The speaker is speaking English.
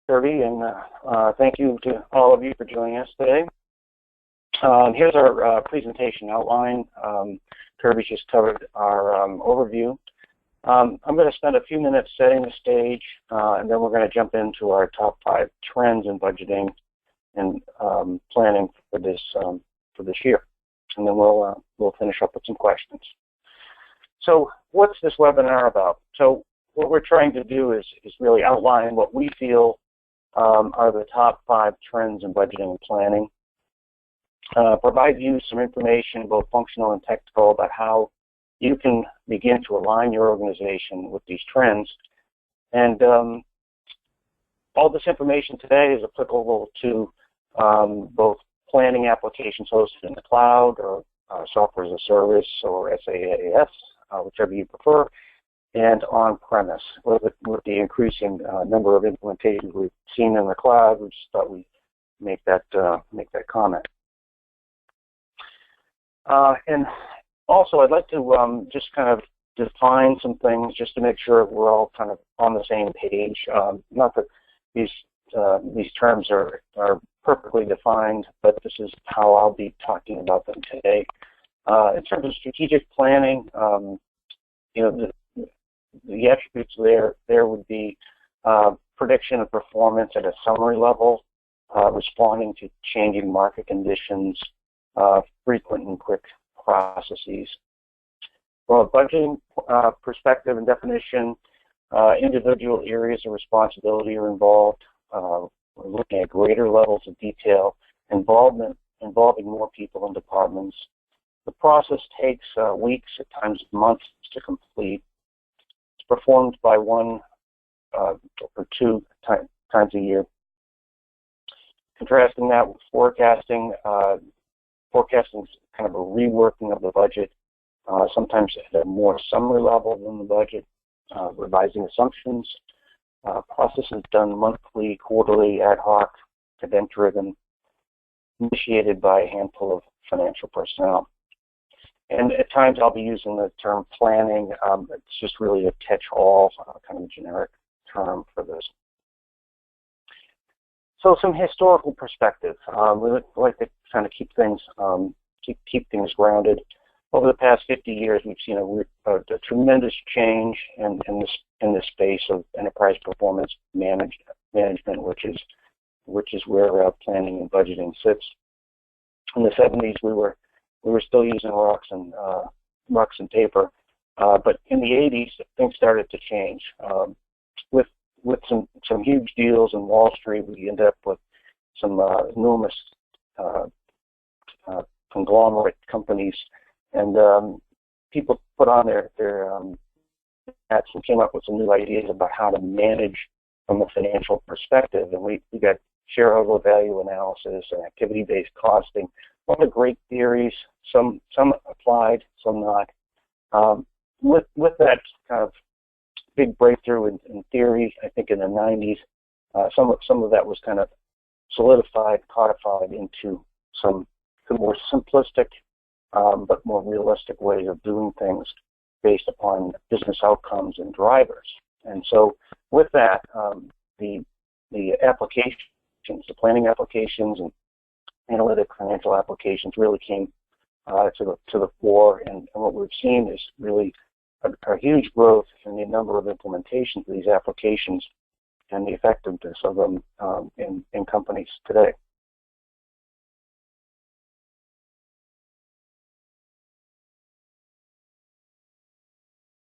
Kirby, and thank you to all of you for joining us today. Here's our presentation outline. Kirby's just covered our overview. I'm going to spend a few minutes setting the stage, and then we're going to jump into our top 5 trends in budgeting and planning for this year, and then we'll finish up with some questions. So, what's this webinar about? So, what we're trying to do is really outline what we feel are the top 5 trends in budgeting and planning. Provide you some information, both functional and technical, about how you can begin to align your organization with these trends. And all this information today is applicable to both planning applications hosted in the cloud or software as a service or SaaS, whichever you prefer, and on-premise. With the increasing number of implementations we've seen in the cloud, we just thought we'd make that comment. And also, I'd like to just kind of define some things just to make sure we're all kind of on the same page. Not that these terms are perfectly defined, but this is how I'll be talking about them today. In terms of strategic planning, the attributes there would be prediction of performance at a summary level, responding to changing market conditions, frequent and quick processes. From a budgeting perspective and definition, individual areas of responsibility are involved. We're looking at greater levels of detail, involving more people and departments. The process takes weeks, at times months to complete. It's performed by 1 or 2 times a year. Contrasting that with forecasting, forecasting is kind of a reworking of the budget, sometimes at a more summary level than the budget, revising assumptions. Process is done monthly, quarterly, ad hoc, event-driven, initiated by a handful of financial personnel. And at times I'll be using the term planning. It's just really a catch-all, kind of a generic term for this. So some historical perspective. We like to kind of keep things grounded. Over the past 50 years, we've seen a tremendous change in this space of enterprise performance management, which is where planning and budgeting sits. In the 70s, we were still using rocks and paper, but in the 80s, things started to change. With some huge deals in Wall Street, we ended up with some enormous conglomerate companies, and people put on their hats and came up with some new ideas about how to manage from a financial perspective. And we got shareholder value analysis and activity-based costing. One of the great theories, some applied, some not. With that kind of big breakthrough in theory, I think in the 90s, some of that was kind of solidified, codified into some more simplistic but more realistic ways of doing things based upon business outcomes and drivers. And so with that, the applications, the planning applications and analytic financial applications really came to the fore, and what we've seen is really a huge growth in the number of implementations of these applications and the effectiveness of them in companies today.